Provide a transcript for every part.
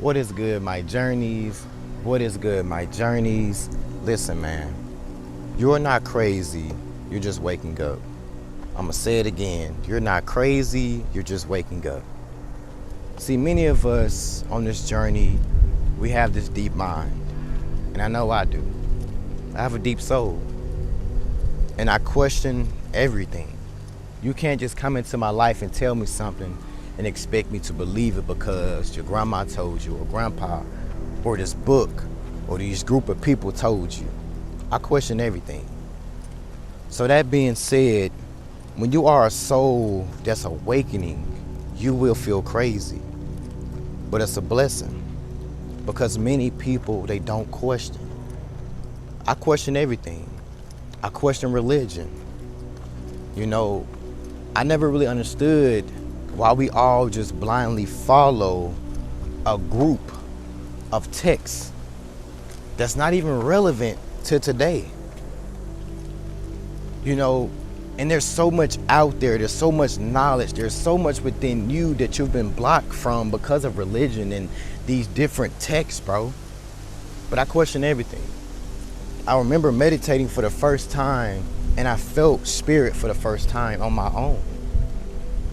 What is good, my journeys? What is good, my journeys? Listen, man, you're not crazy, you're just waking up. I'm gonna say it again. You're not crazy, you're just waking up. See, many of us on this journey, we have this deep mind. And I know I do. I have a deep soul. And I question everything. You can't just come into my life and tell me something and expect me to believe it because your grandma told you, or grandpa, or this book, or these group of people told you. I question everything. So that being said, when you are a soul that's awakening, you will feel crazy. But it's a blessing because many people, they don't question. I question everything. I question religion. You know, I never really understood why we all just blindly follow a group of texts that's not even relevant to today. You know, and there's so much out there, there's so much knowledge, there's so much within you that you've been blocked from because of religion and these different texts, bro. But I question everything. I remember meditating for the first time and I felt spirit for the first time on my own.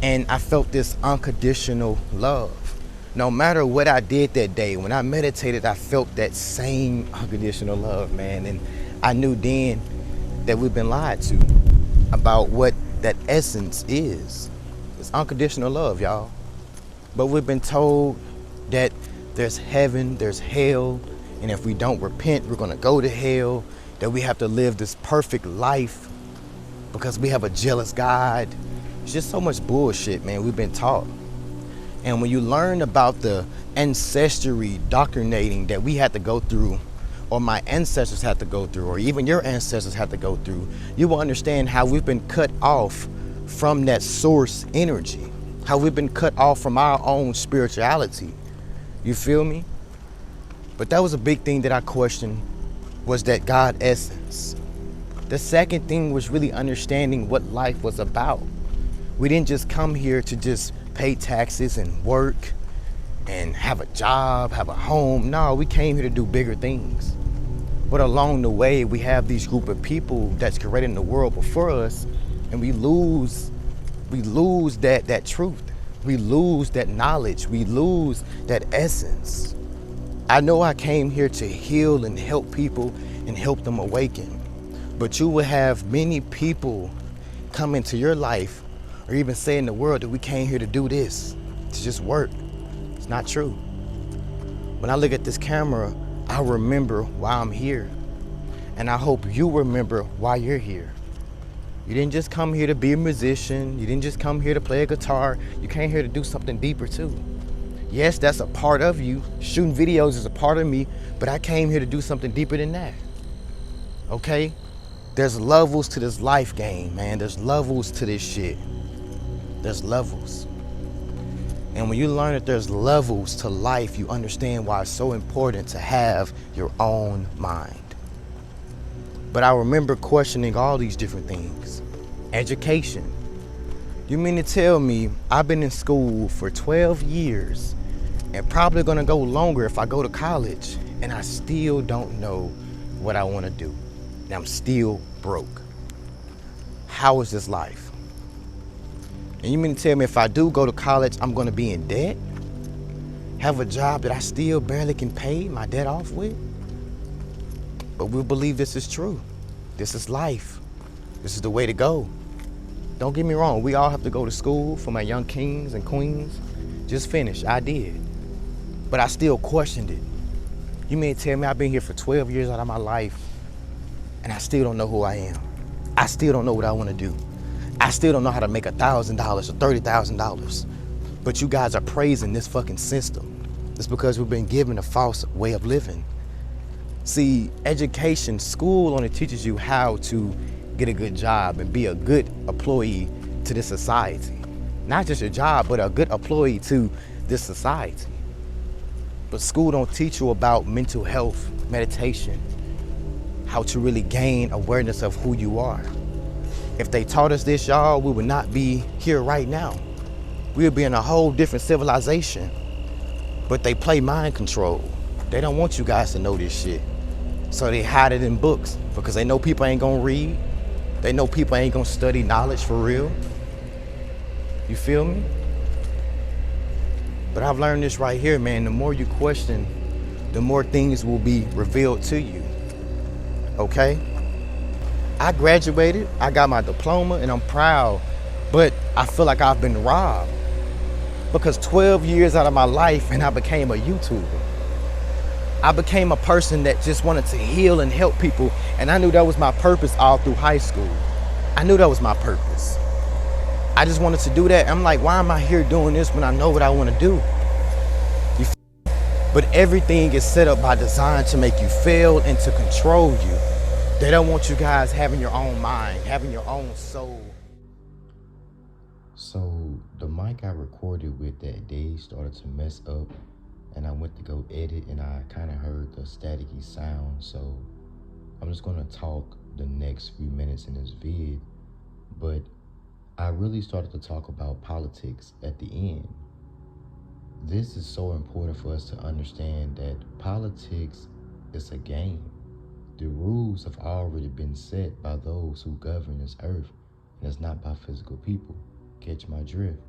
And I felt this unconditional love. No matter what I did that day, when I meditated, I felt that same unconditional love, man. And I knew then that we've been lied to about what that essence is. It's unconditional love, y'all. But we've been told that there's heaven, there's hell, and if we don't repent, we're gonna go to hell, that we have to live this perfect life because we have a jealous God. It's just so much bullshit, man, we've been taught. And when you learn about the ancestry doctrinating that we had to go through, or my ancestors had to go through, or even your ancestors had to go through, you will understand how we've been cut off from that source energy, how we've been cut off from our own spirituality. You feel me? But that was a big thing that I questioned, was that God essence. The second thing was really understanding what life was about. We didn't just come here to just pay taxes and work and have a job, have a home. No, we came here to do bigger things. But along the way, we have these group of people that's creating the world before us, and we lose that truth. We lose that knowledge. We lose that essence. I know I came here to heal and help people and help them awaken. But you will have many people come into your life or even say in the world that we came here to do this, to just work. It's not true. When I look at this camera, I remember why I'm here. And I hope you remember why you're here. You didn't just come here to be a musician. You didn't just come here to play a guitar. You came here to do something deeper too. Yes, that's a part of you. Shooting videos is a part of me, but I came here to do something deeper than that. Okay? There's levels to this life game, man. There's levels to this shit. There's levels. And when you learn that there's levels to life, you understand why it's so important to have your own mind. But I remember questioning all these different things. Education. You mean to tell me I've been in school for 12 years and probably gonna go longer if I go to college, and I still don't know what I wanna do. And I'm still broke. How is this life? And you mean to tell me if I do go to college, I'm gonna be in debt? Have a job that I still barely can pay my debt off with? But we'll believe this is true. This is life. This is the way to go. Don't get me wrong, we all have to go to school for my young kings and queens. Just finished, I did. But I still questioned it. You mean to tell me I've been here for 12 years out of my life and I still don't know who I am? I still don't know what I wanna do. I still don't know how to make $1,000 or $30,000. But you guys are praising this fucking system. It's because we've been given a false way of living. See, education, school only teaches you how to get a good job and be a good employee to this society. Not just your job, but a good employee to this society. But school don't teach you about mental health, meditation, how to really gain awareness of who you are. If they taught us this, y'all, we would not be here right now. We would be in a whole different civilization. But they play mind control. They don't want you guys to know this shit. So they hide it in books because they know people ain't gonna read. They know people ain't gonna study knowledge for real. You feel me? But I've learned this right here, man. The more you question, the more things will be revealed to you. Okay? I graduated, I got my diploma, and I'm proud. But I feel like I've been robbed. Because 12 years out of my life and I became a YouTuber. I became a person that just wanted to heal and help people. And I knew that was my purpose all through high school. I knew that was my purpose. I just wanted to do that. I'm like, why am I here doing this when I know what I want to do? But everything is set up by design to make you fail and to control you. They don't want you guys having your own mind, having your own soul. So the mic I recorded with that day started to mess up, and I went to go edit, and I kind of heard the staticky sound. So I'm just gonna talk the next few minutes in this vid, but I really started to talk about politics at the end. This is so important for us to understand that politics is a game. The rules have already been set by those who govern this earth, and it's not by physical people. Catch my drift.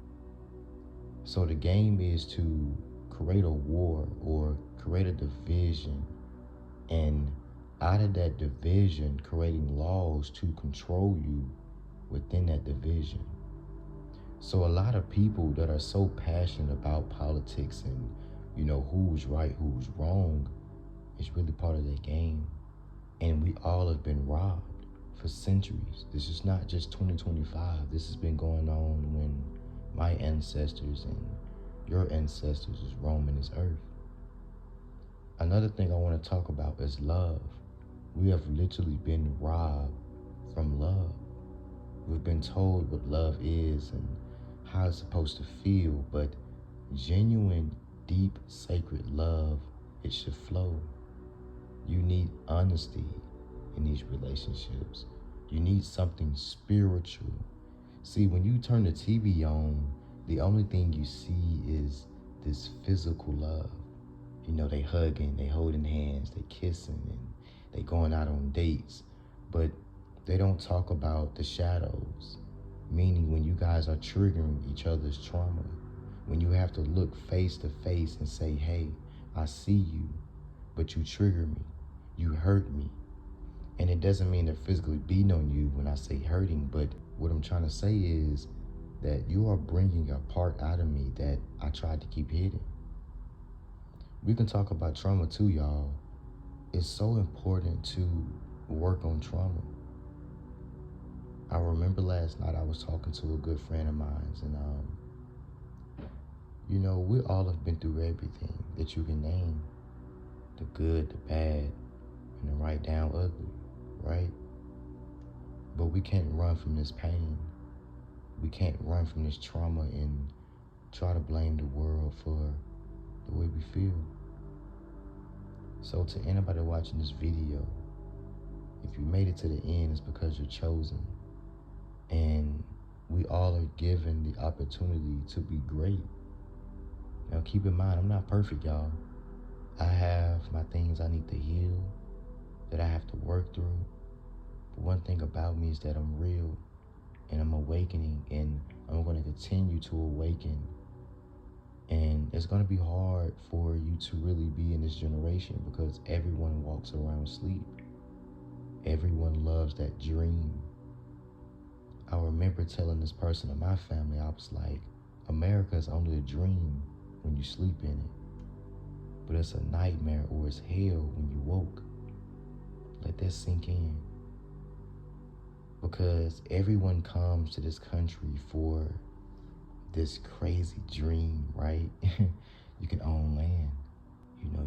So the game is to create a war or create a division, and out of that division, creating laws to control you within that division. So a lot of people that are so passionate about politics and, who's right, who's wrong, is really part of that game. And we all have been robbed for centuries. This is not just 2025. This has been going on when my ancestors and your ancestors was roaming this earth. Another thing I want to talk about is love. We have literally been robbed from love. We've been told what love is and how it's supposed to feel, but genuine, deep, sacred love, it should flow. You need honesty in these relationships. You need something spiritual. See, when you turn the TV on, the only thing you see is this physical love. They hugging, they holding hands, they kissing, and they going out on dates. But they don't talk about the shadows, meaning when you guys are triggering each other's trauma, when you have to look face to face and say, hey, I see you, but you trigger me, you hurt me. And it doesn't mean they're physically beating on you when I say hurting, but what I'm trying to say is that you are bringing a part out of me that I tried to keep hidden. We can talk about trauma too, y'all. It's so important to work on trauma. I remember last night I was talking to a good friend of mine, and we all have been through everything that you can name. The good, the bad, and the right down ugly, right? But we can't run from this pain. We can't run from this trauma and try to blame the world for the way we feel. So to anybody watching this video, if you made it to the end, it's because you're chosen. And we all are given the opportunity to be great. Now keep in mind, I'm not perfect, y'all. I have my things I need to heal, that I have to work through. But one thing about me is that I'm real, and I'm awakening, and I'm going to continue to awaken. And it's going to be hard for you to really be in this generation because everyone walks around asleep. Everyone loves that dream. I remember telling this person in my family, I was like, America is only a dream when you sleep in it. But it's a nightmare or it's hell when you woke. Let that sink in. Because everyone comes to this country for this crazy dream, right? You can own land.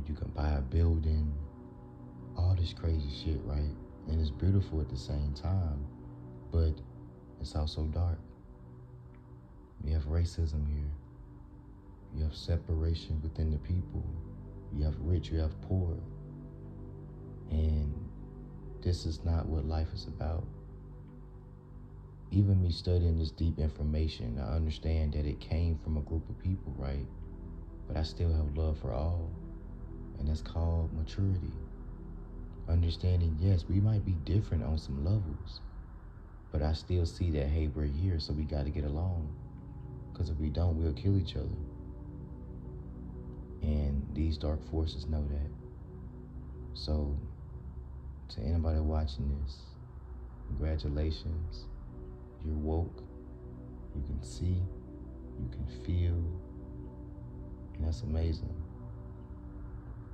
You can buy a building. All this crazy shit, right? And it's beautiful at the same time. But it's also dark. You have racism here. You have separation within the people. You have rich, you have poor. And this is not what life is about. Even me studying this deep information, I understand that it came from a group of people, right? but I still have love for all. And that's called maturity. Understanding, yes, we might be different on some levels, but I still see that, hey, we're here, so we got to get along. Because if we don't, we'll kill each other. And these dark forces know that. So, to anybody watching this, congratulations. You're woke. You can see. You can feel. And that's amazing.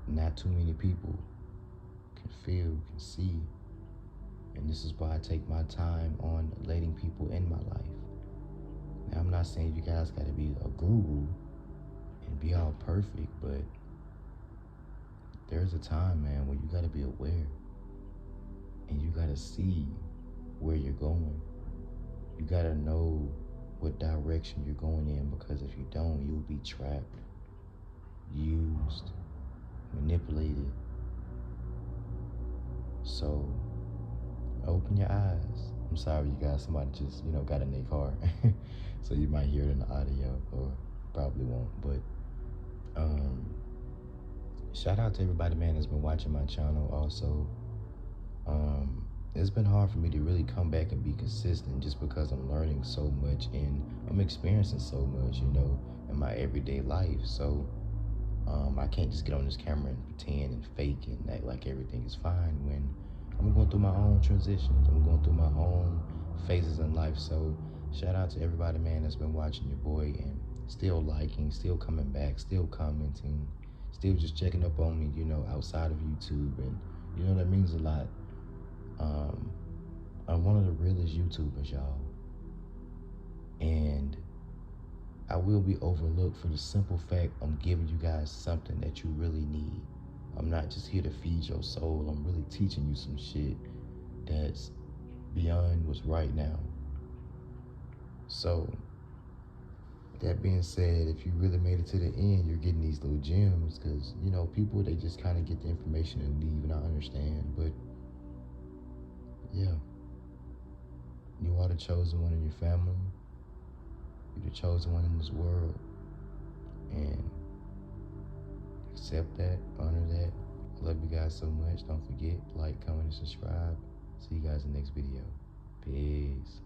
Not too many people can feel, can see. And this is why I take my time on letting people in my life. Now, I'm not saying you guys got to be a guru and be all perfect, but there's a time, man, where you got to be aware and you got to see where you're going. You got to know what direction you're going in, because if you don't, you'll be trapped, used, manipulated. So open your eyes. I'm sorry, you guys, somebody just, got in their car. So you might hear it in the audio, or probably won't. But shout out to everybody, man, that's been watching my channel also. It's been hard for me to really come back and be consistent, just because I'm learning so much and I'm experiencing so much, in my everyday life. So I can't just get on this camera and pretend and fake and act like everything is fine when I'm going through my own transitions. I'm going through my own phases in life. So shout out to everybody, man, that's been watching your boy and still liking, still coming back, still commenting, still just checking up on me, outside of YouTube. And, that means a lot. I'm one of the realest YouTubers, y'all. And I will be overlooked for the simple fact I'm giving you guys something that you really need. I'm not just here to feed your soul. I'm really teaching you some shit that's beyond what's right now. So, that being said, if you really made it to the end, you're getting these little gems, because, people, they just kind of get the information and leave, and I understand. But, yeah. You are the chosen one in your family. You're the chosen one in this world. And accept that, honor that. I love you guys so much. Don't forget, like, comment, and subscribe. See you guys in the next video. Peace.